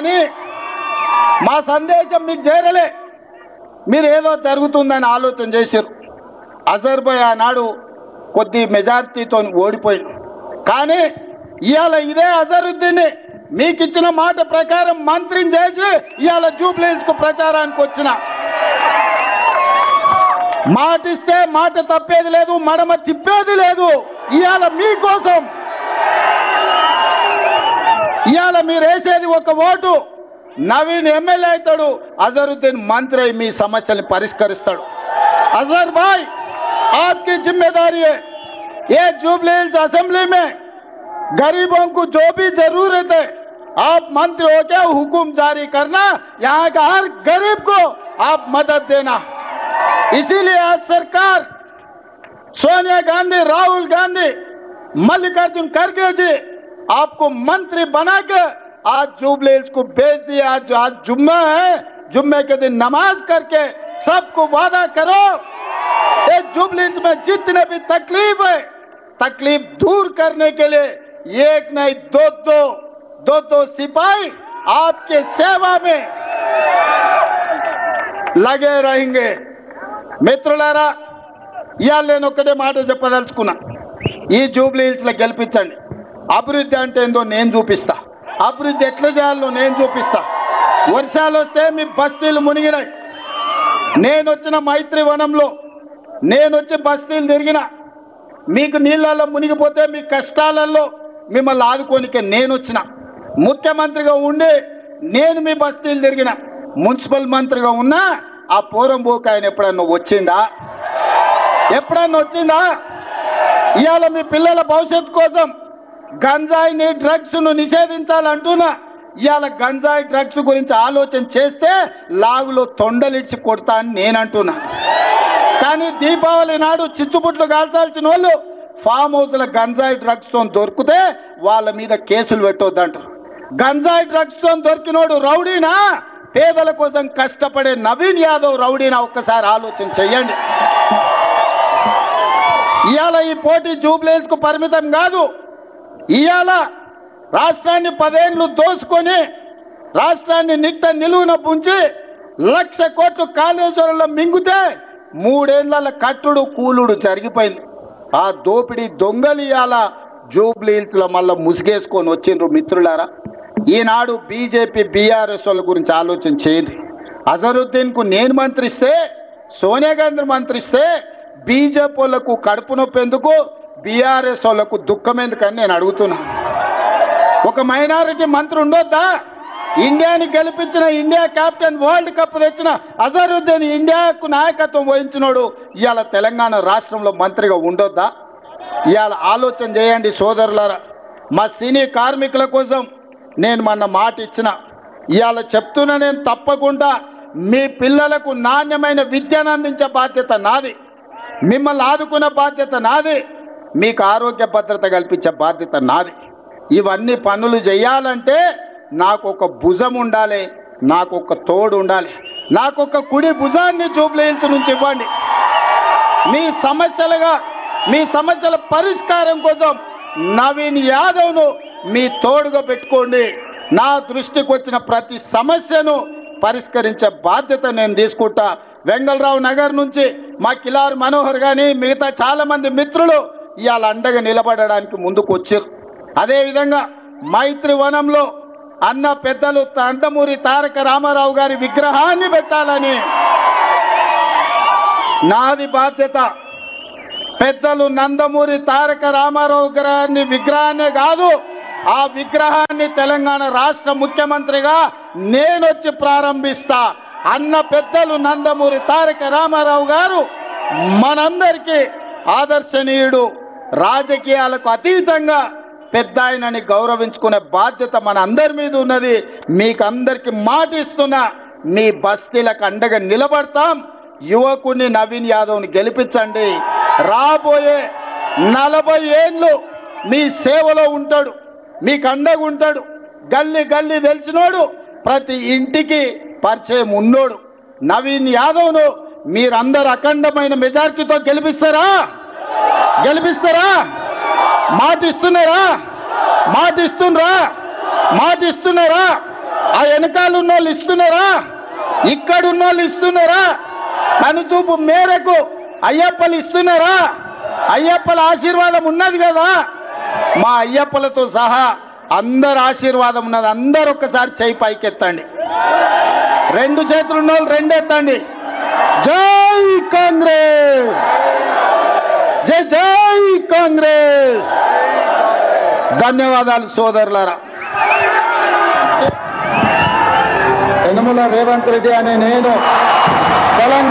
కానీ మా సందేశం మీకు చేరలే. మీరు ఏదో జరుగుతుందని ఆలోచన చేశారు. అజర్ భాయ్ ఆనాడు కొద్ది మెజారిటీతో ఓడిపోయి, కానీ ఇవాళ ఇదే అజరుద్దీన్ మీకు ఇచ్చిన మాట ప్రకారం మంత్రిని చేసి ఇవాళ జూబ్లీహిల్స్ కు ప్రచారానికి వచ్చిన. మాటిస్తే మాట తప్పేది లేదు, మడమ తిప్పేది లేదు. ఇవాళ మీకోసం ఇవాళ మీరు వేసేది ఒక ఓటు. నవీన్ ఎమ్మెల్యే అవుతాడు, అజరుద్దీన్ మంత్రి అయి మీ సమస్యల్ని పరిష్కరిస్తాడు. అజర్ భాయ్ आपकी जिम्मेदारी है, ये जुबलीहिल्स असेंबली में गरीबों को जो भी जरूरत है आप मंत्री होकर हुकुम जारी करना, यहाँ का हर गरीब को आप मदद देना. इसीलिए आज सरकार सोनिया गांधी, राहुल गांधी, मल्लिकार्जुन खड़गे जी आपको मंत्री बनाकर आज जुबलीहिल्स को भेज दिया. आज जुम्मा है, जुम्मे के दिन नमाज करके सबको वादा करो एक जुबलीहिल्स में जितने भी तकलीफ है, तकलीफ दूर करने के लिए एक नहीं दो सिपाही आपके सेवा में लगे रहेंगे. మిత్రులారా, ఇవాళ నేను ఒక్కటే మాట చెప్పదలుచుకున్నా. ఈ జూబ్లీహిల్స్ లో గెలిపించండి. అభివృద్ధి అంటే ఏందో నేను చూపిస్తా, అభివృద్ధి ఎట్లా చేయాలో నేను చూపిస్తా. వర్షాలు వస్తే మీ బస్తీలు మునిగినాయి. నేను వచ్చిన మైత్రి వనంలో నేను వచ్చి బస్తీలు తిరిగిన. మీకు నీళ్ళల్లో మునిగిపోతే మీ కష్టాలలో మిమ్మల్ని ఆదుకోనికే నేను వచ్చిన. ముఖ్యమంత్రిగా ఉండి నేను మీ బస్తీలు తిరిగిన. మున్సిపల్ మంత్రిగా ఉన్నా ఆ పోరంబోకు ఆయన ఎప్పుడన్నా వచ్చిందా? ఇవాళ మీ పిల్లల భవిష్యత్తు కోసం గంజాయిని, డ్రగ్స్ ను నిషేధించాలంటున్నా. ఇవాళ గంజాయి, డ్రగ్స్ గురించి ఆలోచన చేస్తే లాగులో తొండలిడ్చి కొడతా అని నేనంటున్నా. కానీ దీపావళి నాడు చిచ్చుబుట్లు కాల్చాల్సిన వాళ్ళు ఫామ్ హౌస్ల గంజాయి డ్రగ్స్ తో దొరికితే వాళ్ళ మీద కేసులు పెట్టొద్దంటారు. గంజాయి డ్రగ్స్ తో దొరికినోడు రౌడీనా, పేదల కోసం కష్టపడే నవీన్ యాదవ్ రౌడీనా? ఒక్కసారి ఆలోచన చెయ్యండి. ఇవాళ ఈ పోటీ జూబ్లీహిల్స్ కు పరిమితం కాదు. ఇవాళ రాష్ట్రాన్ని 10 ఏళ్లు దోసుకొని రాష్ట్రాన్ని నిట్ట నిలువున పుంచి 1,00,000 కోట్లు కాళేశ్వరంలో మింగితే 3 ఏళ్ల కట్టుడు కూలుడు జరిగిపోయింది. ఆ దోపిడీ దొంగలు ఇవాళ జూబ్లీహిల్స్ లో మళ్ళీ ముసుగేసుకొని వచ్చిండ్రు. మిత్రులారా, ఈనాడు బీజేపీ, బీఆర్ఎస్ వాళ్ళ గురించి ఆలోచన చేయండి. అజరుద్దీన్ కు నేను మంత్రిస్తే, సోనియా గాంధీ మంత్రిస్తే బీజేపీ వాళ్ళకు కడుపు నొప్పి ఎందుకు, బీఆర్ఎస్ వాళ్ళకు దుఃఖం ఎందుకని నేను అడుగుతున్నా. ఒక మైనారిటీ మంత్రి ఉండొద్దా? ఇండియాని గెలిపించిన, ఇండియా కెప్టెన్, వరల్డ్ కప్ తెచ్చిన అజరుద్దీన్ ఇండియాకు నాయకత్వం వహించినోడు ఇవాళ తెలంగాణ రాష్ట్రంలో మంత్రిగా ఉండొద్దా? ఇవాళ ఆలోచన చేయండి సోదరులారా. మా సినీ కార్మికుల కోసం నేను మొన్న మాట ఇచ్చిన. ఇవాళ చెప్తున్నా, నేను తప్పకుండా మీ పిల్లలకు నాణ్యమైన విద్యను అందించే బాధ్యత నాది, మిమ్మల్ని ఆదుకునే బాధ్యత నాది, మీకు ఆరోగ్య భద్రత కల్పించే బాధ్యత నాది. ఇవన్నీ పనులు చేయాలంటే నాకు ఒక భుజం ఉండాలి, నాకు ఒక తోడు ఉండాలి. నాకు ఒక కుడి భుజాన్ని జూబ్లీహిల్స్ నుంచి ఇవ్వండి. మీ సమస్యల పరిష్కారం కోసం నవీన్ యాదవ్ను మీ తోడుగా పెట్టుకోండి. నా దృష్టికి వచ్చిన ప్రతి సమస్యను పరిష్కరించే బాధ్యత నేను తీసుకుంటా. వెంగళరావు నగర్ నుంచి మా కిలార్ మనోహర్ గాని మిగతా చాలా మంది మిత్రులు ఇవాళ అండగా నిలబడడానికి ముందుకు వచ్చారు. అదేవిధంగా మైత్రి వనంలో అన్న పెద్దలు నందమూరి తారక రామారావు గారి విగ్రహాన్ని పెట్టాలని నాది బాధ్యత. పెద్దలు నందమూరి తారక రామారావు గారి విగ్రహాన్ని కాదు, ఆ విగ్రహాన్ని తెలంగాణ రాష్ట్ర ముఖ్యమంత్రిగా నేనొచ్చి ప్రారంభిస్తా. అన్న పెద్దలు నందమూరి తారక రామారావు గారు మనందరికీ ఆదర్శనీయుడు. రాజకీయాలకు అతీతంగా పెద్ద ఆయనని గౌరవించుకునే బాధ్యత మన అందరి మీద ఉన్నది. మీకు అందరికి మాట ఇస్తున్నా, మీ బస్తీలకు అండగా నిలబడతాం. యువకుడిని నవీన్ యాదవ్ని గెలిపించండి. రాబోయే 40 ఏళ్ళు మీ సేవలో ఉంటాడు, మీకు అండగా ఉంటాడు. గల్లీ గల్లీ తెలిసినోడు, ప్రతి ఇంటికి పరిచయం ఉన్నోడు నవీన్ యాదవ్ను మీరందరూ అఖండమైన మెజారిటీతో గెలిపిస్తారా? మాట ఇస్తున్నారా? ఆ వెనకాల ఉన్న వాళ్ళు ఇస్తున్నారా? ఇక్కడున్న వాళ్ళు ఇస్తున్నారా? కనుచూపు మేరకు అయ్యప్పలు ఇస్తున్నారా? అయ్యప్పల ఆశీర్వాదం ఉన్నది కదా. మా అయ్యప్పలతో సహా అందరు ఆశీర్వాదం ఉన్నది. అందరు ఒక్కసారి చేయి పైకెత్తండి. రెండు చేతులు ఉన్న వాళ్ళు రెండెత్తండి. జై కాంగ్రెస్, జై జై కాంగ్రెస్. ధన్యవాదాలు సోదరులారా. యనమల రేవంత్ రెడ్డి అనే నేను తెలంగాణ